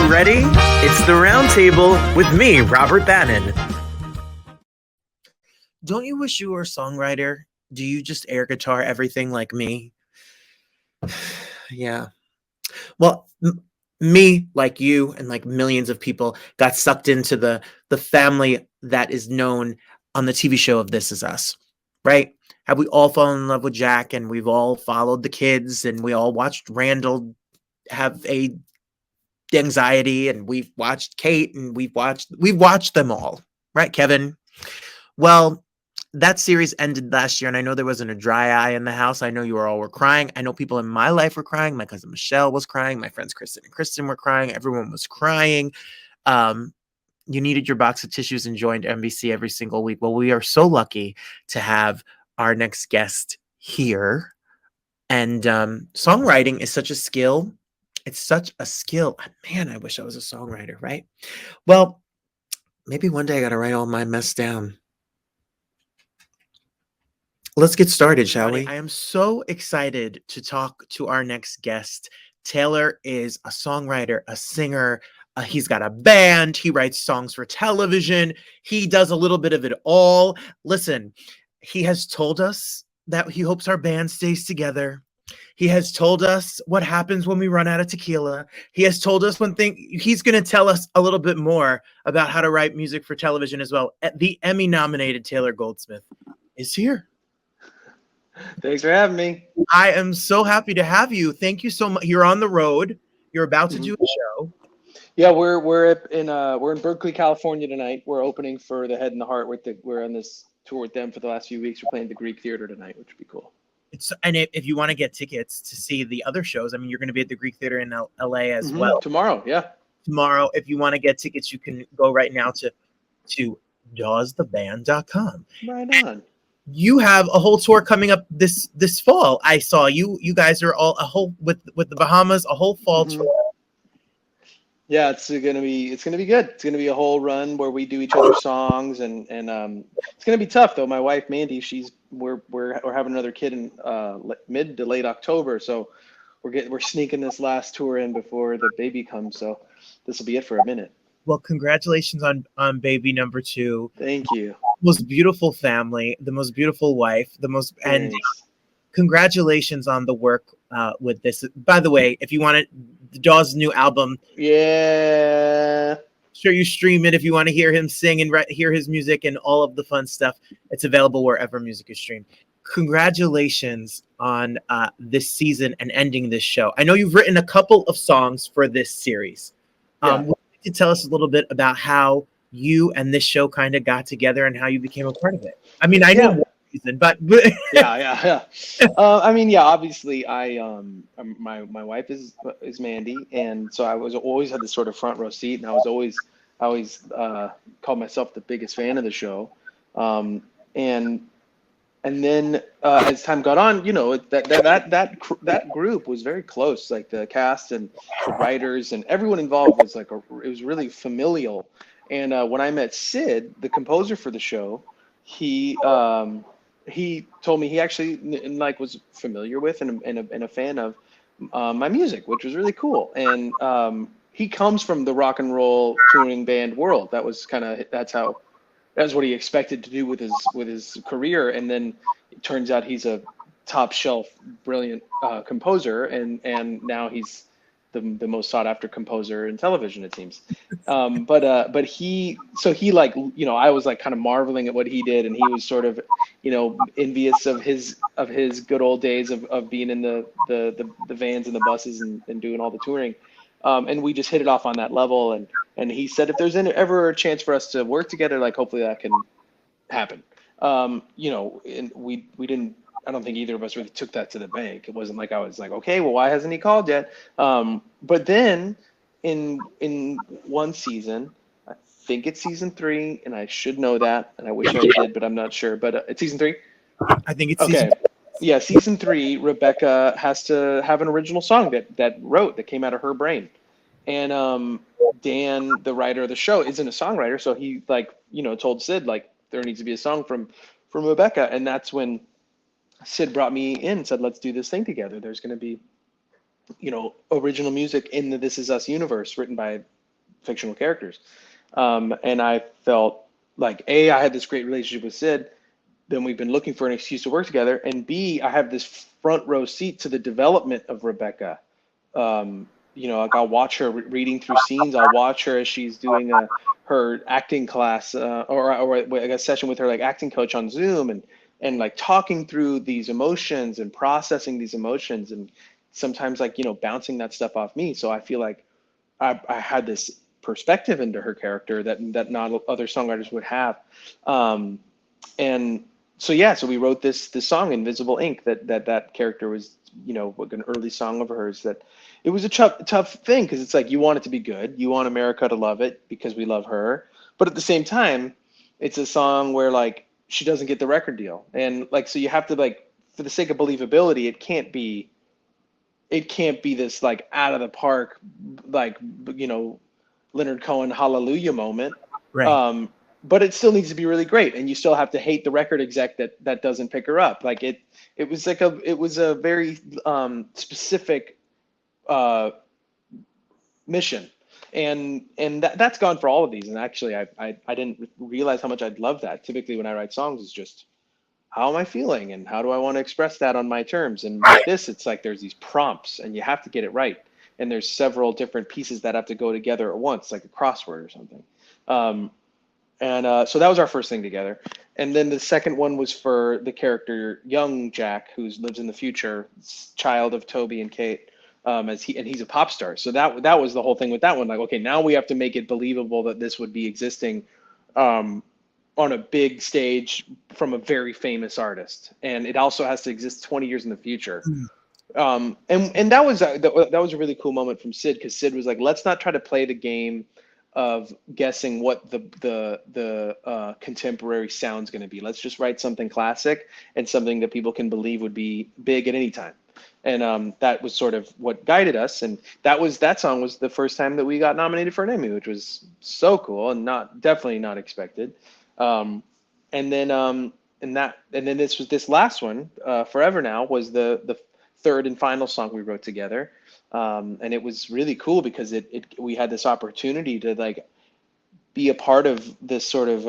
ready? It's the Roundtable with me, Robert Bannon. Don't you wish you were a songwriter? Do you just air guitar everything like me? Yeah. Well, me, like you, and like millions of people, got sucked into the family that is known on the TV show of This Is Us, right? Have we all fallen in love with Jack, and we've all followed the kids, and we all watched Randall have a anxiety, and we've watched Kate, and we've watched them all, right, Kevin? Well, that series ended last year, and I know there wasn't a dry eye in the house. I know you all were crying. I know people in my life were crying. My cousin Michelle was crying. My friends Kristen and Kristen were crying. Everyone was crying. You needed your box of tissues and joined NBC every single week. Well, we are so lucky to have our next guest here. And songwriting is such a skill. It's such a skill. Man, I wish I was a songwriter, right? Well, maybe one day I got to write all my mess down. Let's get started, shall we? I am so excited to talk to our next guest. Taylor is a songwriter, a singer. He's got a band. He writes songs for television. He does a little bit of it all. Listen, he has told us that he hopes our band stays together. He has told us what happens when we run out of tequila. He has told us he's going to tell us a little bit more about how to write music for television as well. The Emmy nominated Taylor Goldsmith is here. Thanks for having me. I am so happy to have you. Thank you so much. You're on the road. You're about to do a show. Yeah, we're in Berkeley, California tonight. We're opening for the Head and the Heart. We're on this tour with them for the last few weeks. We're playing the Greek Theater tonight, which would be cool. If you want to get tickets to see the other shows, I mean, you're going to be at the Greek Theater in LA as well tomorrow. Yeah, tomorrow. If you want to get tickets, you can go right now to dawestheband.com. Right on. You have a whole tour coming up this fall. I saw you guys are all with the Bahamas, a whole fall tour. Yeah, it's gonna be good. It's gonna be a whole run where we do each other's songs, and it's gonna be tough though. My wife Mandy, we're having another kid in mid to late October, so we're sneaking this last tour in before the baby comes. So this will be it for a minute. Well, congratulations on baby number 2. Thank you. Most beautiful family, the most beautiful wife, and congratulations on the work with this. By the way, if you want Dawes' new album, sure, you stream it if you want to hear him sing and hear his music and all of the fun stuff. It's available wherever music is streamed. Congratulations on this season and ending this show. I know you've written a couple of songs for this series. Would you tell us a little bit about how you and this show kind of got together and how you became a part of it? I mean, I know one reason, but yeah. I mean, yeah. Obviously, my wife is Mandy, and so I always had this sort of front row seat, and I always called myself the biggest fan of the show, and then as time got on, you know, that group was very close. Like the cast and the writers and everyone involved was it was really familial. And when I met Sid, the composer for the show, he told me he actually was familiar with and a fan of my music, which was really cool. And he comes from the rock and roll touring band world. That's what he expected to do with his career. And then it turns out he's a top shelf, brilliant composer. And now he's the most sought after composer in television, it seems. But he I was kind of marveling at what he did, and he was sort of, envious of his good old days of being in the vans and the buses and doing all the touring. And we just hit it off on that level. And he said, if there's ever a chance for us to work together, hopefully that can happen. And we didn't, I don't think either of us really took that to the bank. It wasn't like I was like, okay, well, why hasn't he called yet? But then in one season, I think it's season 3, and I should know that, and I wish I did, but I'm not sure. But it's season 3? I think it's season 3. Yeah, season 3, Rebecca has to have an original song that came out of her brain. And Dan, the writer of the show, isn't a songwriter, so he told Sid there needs to be a song from Rebecca, and that's when Sid brought me in and said, let's do this thing together. There's going to be, original music in the This Is Us universe written by fictional characters. And I felt like A, I had this great relationship with Sid. Then we've been looking for an excuse to work together. And B, I have this front row seat to the development of Rebecca. Like I'll watch her reading through scenes. I'll watch her as she's doing her acting class or a session with her like acting coach on Zoom, and like talking through these emotions and processing these emotions, and sometimes like bouncing that stuff off me. So I feel like I had this perspective into her character that not other songwriters would have. And so so we wrote this song Invisible Ink that character was like an early song of hers. That it was a tough thing, because it's like you want it to be good, you want America to love it because we love her, but at the same time it's a song where like she doesn't get the record deal, and like so you have to, like, for the sake of believability, it can't be this like out of the park, like Leonard Cohen hallelujah moment. Right. But it still needs to be really great, and you still have to hate the record exec that doesn't pick her up. Like it was a very specific mission, and that's gone for all of these. And actually, I didn't realize how much I'd love that. Typically, when I write songs, it's just how am I feeling and how do I want to express that on my terms. And with this, it's like there's these prompts, and you have to get it right. And there's several different pieces that have to go together at once, like a crossword or something. So that was our first thing together. And then the second one was for the character young Jack, who lives in the future, child of Toby and Kate, he's a pop star. So that was the whole thing with that one. Like, okay, now we have to make it believable that this would be existing on a big stage from a very famous artist, and it also has to exist 20 years in the future. And that was a really cool moment from Sid, because Sid was like, let's not try to play the game of guessing what the contemporary sound's going to be. Let's just write something classic and something that people can believe would be big at any time. And that was sort of what guided us. And that song was the first time that we got nominated for an Emmy, which was so cool and definitely not expected. And then this last one, Forever Now, was the third and final song we wrote together. And it was really cool because we had this opportunity to like be a part of this sort of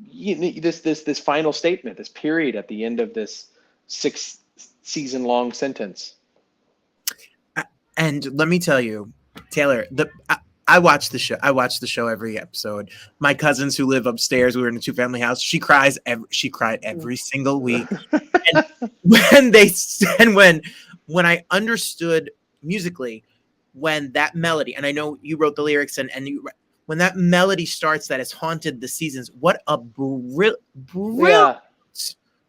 this final statement, this period at the end of this 6-season long sentence. And let me tell you, Taylor, I watch the show. I watch the show every episode. My cousins who live upstairs, we were in a 2-family house. She cried every single week. And when I understood musically, when that melody, and I know you wrote the lyrics, when that melody starts, that has haunted the seasons. What a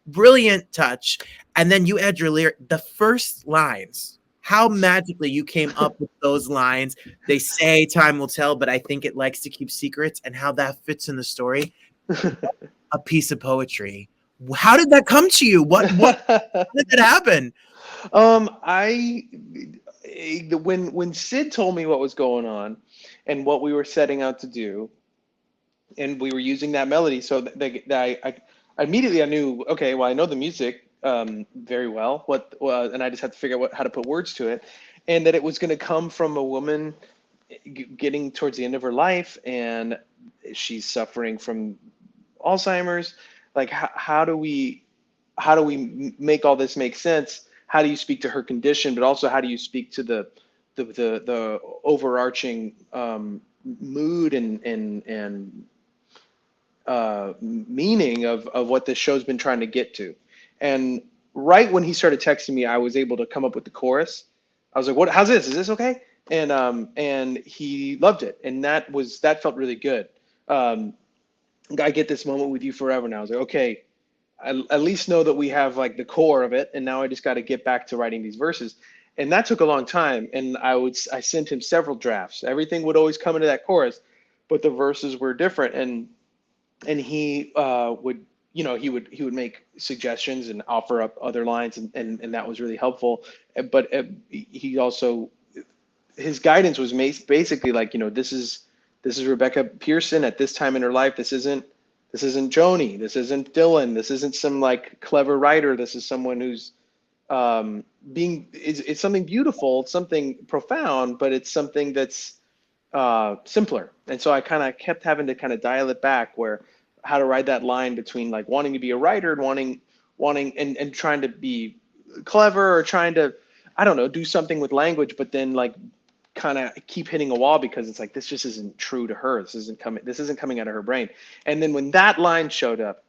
brilliant touch! And then you add your lyric, the first lines. How magically you came up with those lines. They say time will tell, but I think it likes to keep secrets, and how that fits in the story. A piece of poetry. How did that come to you? What did that happen? When Sid told me what was going on and what we were setting out to do, and we were using that melody, so I immediately knew, okay, well, I know the music very well, and I just had to figure out how to put words to it, and that it was going to come from a woman getting towards the end of her life, and she's suffering from Alzheimer's. Like, how do we make all this make sense? How do you speak to her condition, but also how do you speak to the overarching mood and meaning of what this show's been trying to get to? And right when he started texting me, I was able to come up with the chorus. I was like, "What? How's this? Is this okay?" And he loved it, and that felt really good. I get this moment with you forever now. I was like, okay, I at least know that we have like the core of it, and now I just got to get back to writing these verses. And that took a long time, and I sent him several drafts. Everything would always come into that chorus, but the verses were different, and he would, he would make suggestions and offer up other lines, and that was really helpful. But he also, his guidance was basically like, this is Rebecca Pearson at this time in her life. This isn't Joni. This isn't Dylan. This isn't some like clever writer. This is someone who's it's something beautiful. It's something profound, but it's something that's simpler. And so I kind of kept having to kind of dial it back, where how to write that line between like wanting to be a writer and wanting and trying to be clever, or trying to, I don't know, do something with language, but then like kind of keep hitting a wall, because it's like, this just isn't true to her. This isn't coming out of her brain. And then when that line showed up,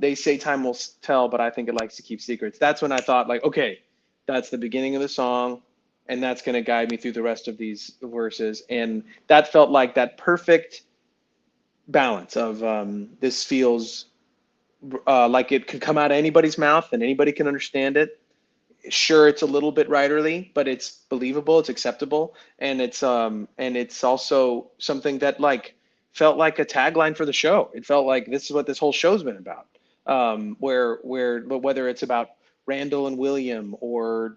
they say time will tell, but I think it likes to keep secrets. That's when I thought like, okay, that's the beginning of the song, and that's going to guide me through the rest of these verses. And that felt like that perfect balance of this feels like it could come out of anybody's mouth and anybody can understand it. Sure, it's a little bit writerly, but it's believable, it's acceptable, and it's also something that like felt like a tagline for the show. It felt like this is what this whole show's been about. But whether it's about Randall and William, or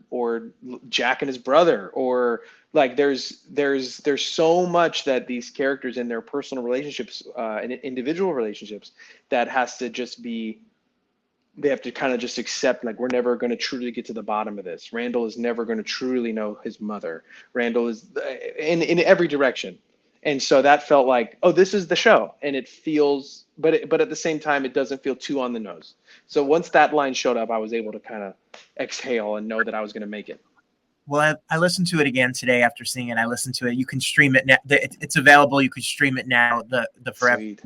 Jack and his brother, or like there's so much that these characters in their personal relationships and individual relationships that has to just be, they have to kind of just accept, like, we're never going to truly get to the bottom of this. Randall is never going to truly know his mother. Randall is in every direction. And so that felt like, oh, this is the show. And it feels, but at the same time, it doesn't feel too on the nose. So once that line showed up, I was able to kind of exhale and know that I was going to make it. Well, I listened to it again today after seeing it. I listened to it. You can stream it now. It's available. You can stream it now. The forever. Sweet.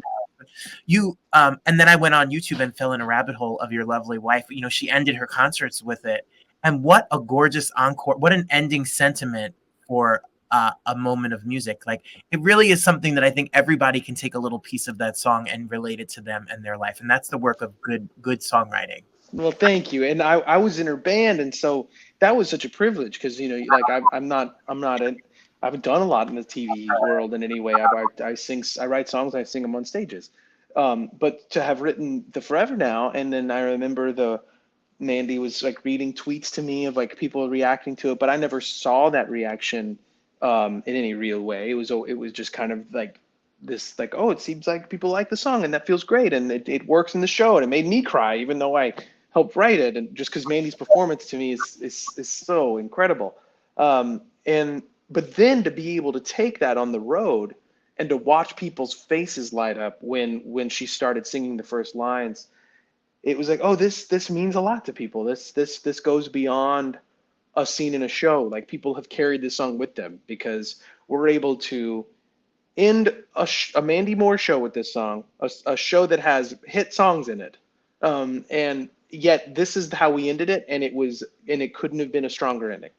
You and then I went on YouTube and fell in a rabbit hole of your lovely wife. You know, she ended her concerts with it, and what a gorgeous encore! What an ending sentiment for a moment of music. Like, it really is something that I think everybody can take a little piece of that song and relate it to them and their life, and that's the work of good songwriting. Well, thank you. And I was in her band, and so that was such a privilege, because, you know, like I haven't done a lot in the TV world in any way. I write songs, I sing them on stages. But to have written the Forever Now, and then I remember Mandy was like reading tweets to me of like people reacting to it, but I never saw that reaction in any real way. It was just kind of like this, like, oh, it seems like people like the song, and that feels great, and it works in the show, and it made me cry, even though I helped write it, and just because Mandy's performance to me is so incredible. But then to be able to take that on the road and to watch people's faces light up when she started singing the first lines, it was like, oh, this means a lot to people. This goes beyond a scene in a show. Like, people have carried this song with them, because we're able to end a Mandy Moore show with this song, a show that has hit songs in it, and yet this is how we ended it, and it couldn't have been a stronger ending.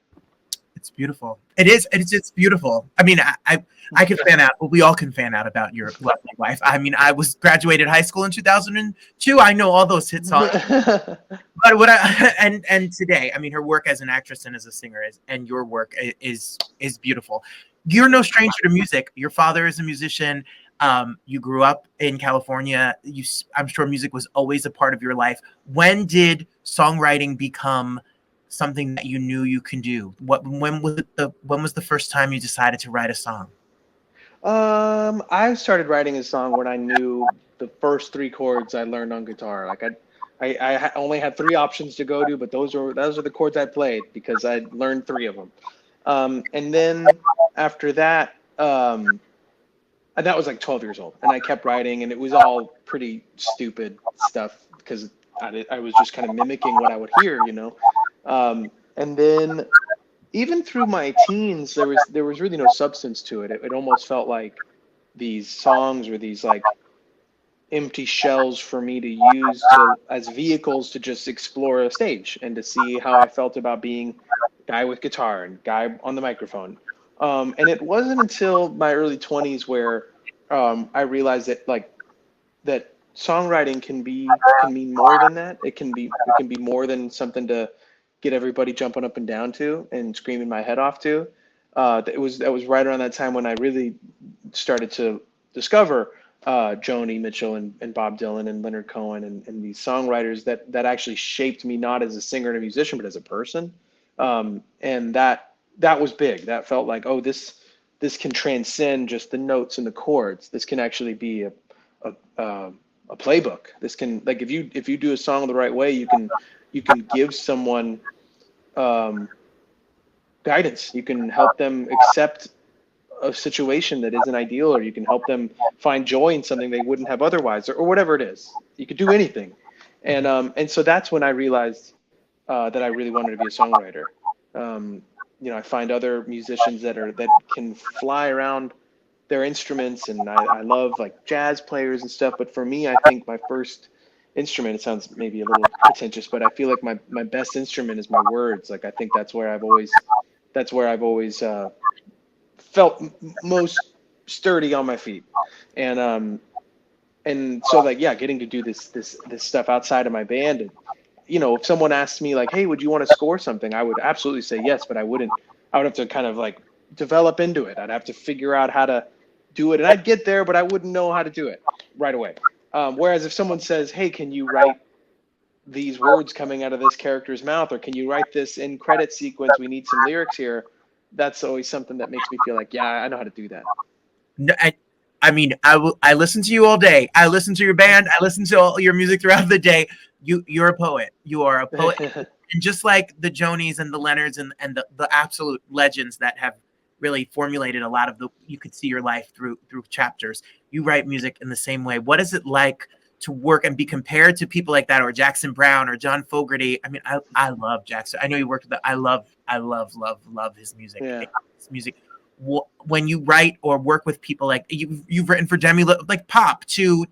It's beautiful. It is. It's beautiful. I mean, I can fan out. Well, we all can fan out about your lovely wife. I mean, I was graduated high school in 2002. I know all those hit songs. But what and today, I mean, her work as an actress and as a singer and your work is beautiful. You're no stranger to music. Your father is a musician. You grew up in California. I'm sure music was always a part of your life. When did songwriting become something that you knew you can do? When was the first time you decided to write a song? I started writing a song when I knew the first 3 chords I learned on guitar. Like, I only had 3 options to go to, but those are the chords I played because I learned 3 of them. And then after that, and that was like 12 years old, and I kept writing, and it was all pretty stupid stuff because I was just kind of mimicking what I would hear, you know. And then even through my teens, there was really no substance to it. It almost felt like these songs were these like empty shells for me to use as vehicles to just explore a stage and to see how I felt about being guy with guitar and guy on the microphone. And it wasn't until my early 20s where I realized that songwriting can mean more than that. It can be more than something to get everybody jumping up and down to and screaming my head off to. That was right around that time when I really started to discover Joni Mitchell and Bob Dylan and Leonard Cohen and these songwriters that actually shaped me, not as a singer and a musician, but as a person. And that was big. That felt like, oh, this can transcend just the notes and the chords. This can actually be a playbook. This can, like, if you do a song the right way, you can give someone guidance. You can help them accept a situation that isn't ideal, or you can help them find joy in something they wouldn't have otherwise, or whatever it is. You could do anything. And so that's when I realized that I really wanted to be a songwriter. I find other musicians that can fly around their instruments, and I love like jazz players and stuff. But for me, I think my first instrument, it sounds maybe a little pretentious, but I feel like my best instrument is my words. Like I think that's where I've always felt most sturdy on my feet. And so like, yeah, getting to do this stuff outside of my band. And if someone asked me like, hey, would you want to score something, I would absolutely say yes, but I would have to kind of like develop into it. I'd have to figure out how to do it, and I'd get there, but I wouldn't know how to do it right away. Whereas if someone says, hey, can you write these words coming out of this character's mouth, or can you write this in credit sequence, we need some lyrics here, that's always something that makes me feel like, yeah, I know how to do that. No, I mean, I listen to you all day. I listen to your band. I listen to all your music throughout the day. You're a poet. You are a poet. And just like the Jonies and the Leonards and the absolute legends that have really formulated a lot of you could see your life through chapters. You write music in the same way. What is it like to work and be compared to people like that, or Jackson Browne or John Fogerty? I mean, I love Jackson. I know you worked with I love his music. Yeah. His music. When you write or work with people like you've written for Demi, like pop to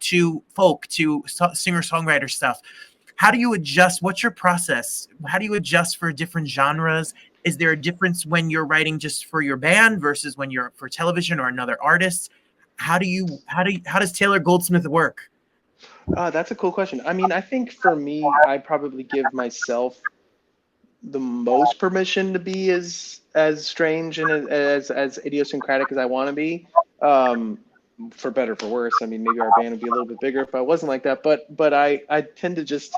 folk to singer-songwriter stuff, how do you adjust? What's your process? How do you adjust for different genres? Is there a difference when you're writing just for your band versus when you're for television or another artist? How does Taylor Goldsmith work? That's a cool question. I mean, I think for me, I probably give myself the most permission to be as strange and as idiosyncratic as I want to be, for better, for worse. I mean, maybe our band would be a little bit bigger if I wasn't like that, but I tend to just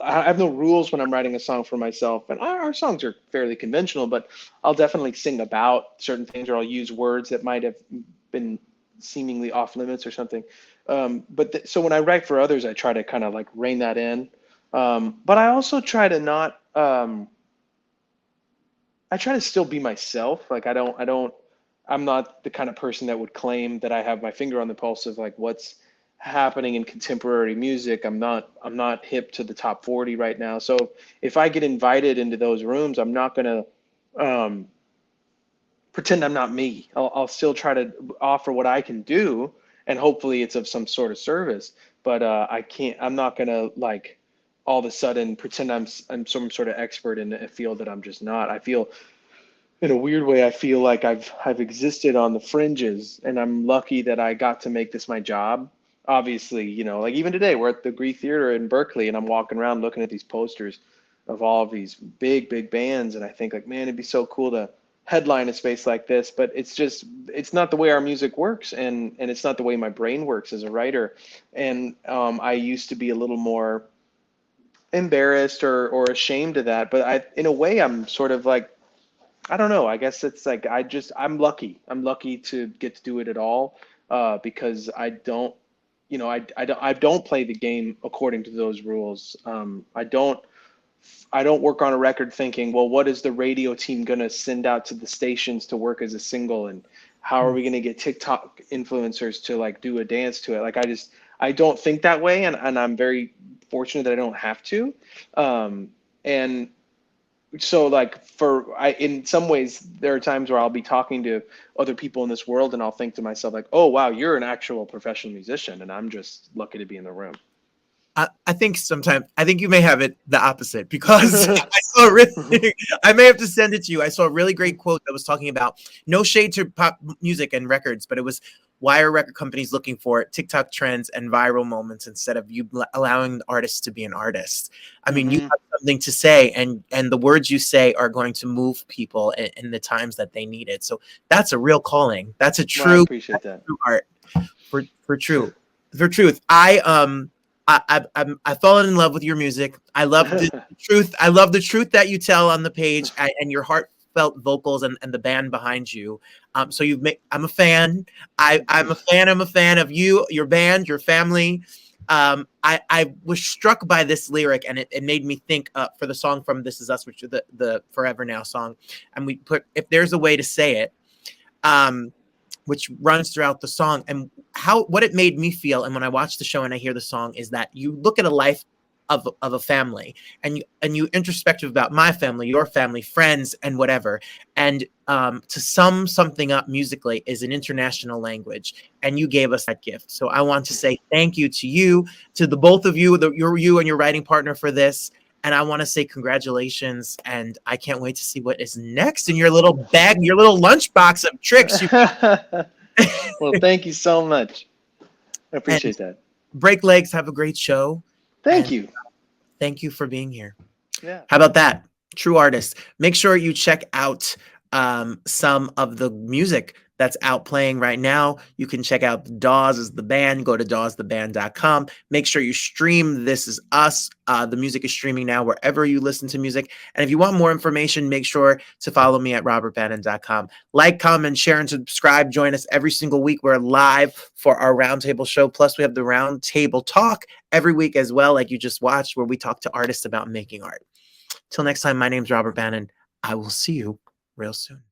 I have no rules when I'm writing a song for myself, and our songs are fairly conventional, but I'll definitely sing about certain things, or I'll use words that might have been seemingly off limits or something. So when I write for others, I try to kind of like rein that in. But I also try to not, I try to still be myself. Like I'm not the kind of person that would claim that I have my finger on the pulse of like what's happening in contemporary music. I'm not hip to the top 40 right now. So if I get invited into those rooms, I'm not going to pretend I'm not me. I'll still try to offer what I can do, and hopefully it's of some sort of service. But I'm not going to like all of a sudden pretend I'm some sort of expert in a field that I'm just not. I feel, in a weird way, I feel like I've existed on the fringes, and I'm lucky that I got to make this my job. Obviously, like even today, we're at the Greek Theater in Berkeley, and I'm walking around looking at these posters of all of these big bands, and I think like, man, it'd be so cool to headline a space like this. But it's not the way our music works, and it's not the way my brain works as a writer. And I used to be a little more embarrassed or ashamed of that, but in a way, I'm sort of like, I don't know, I guess it's like I'm lucky to get to do it at all, because I don't play the game according to those rules. I don't work on a record thinking, well, what is the radio team going to send out to the stations to work as a single, and how are we going to get TikTok influencers to like do a dance to it? Like I don't think that way, and I'm very fortunate that I don't have to. And so like in some ways, there are times where I'll be talking to other people in this world, and I'll think to myself like, oh wow, you're an actual professional musician, and I'm just lucky to be in the room. I think you may have it the opposite, because I may have to send it to you. I saw a really great quote that was talking about no shade to pop music and records, but it was, why are record companies looking for TikTok trends and viral moments instead of you allowing the artists to be an artist? I mean, you have something to say, and the words you say are going to move people in the times that they need it. So that's a real calling. That's a true, I appreciate that. True art for truth. I've fallen in love with your music. I love the truth. I love the truth that you tell on the page, and your heartfelt vocals and the band behind you. So I'm a fan. I'm a fan of you, your band, your family. I was struck by this lyric, and it made me think for the song from This Is Us, which is the Forever Now song. And we put, if there's a way to say it, which runs throughout the song. And what it made me feel, and when I watch the show and I hear the song, is that you look at a life of a family, and you introspective about my family, your family, friends, and whatever. And to sum something up musically is an international language, and you gave us that gift. So I want to say thank you to you, to the both of you, you and your writing partner for this. And I want to say congratulations, and I can't wait to see what is next in your little bag, your little lunchbox of tricks. Well, thank you so much. I appreciate that. Break legs, have a great show. Thank you. Thank you for being here. Yeah. How about that? True artist. Make sure you check out some of the music that's out playing right now. You can check out Dawes is the band. Go to dawestheband.com. Make sure you stream This Is Us. The music is streaming now wherever you listen to music. And if you want more information, make sure to follow me at robertbannon.com. Like, comment, share, and subscribe. Join us every single week. We're live for our Roundtable show. Plus, we have the Roundtable Talk every week as well, like you just watched, where we talk to artists about making art. Till next time, my name's Robert Bannon. I will see you real soon.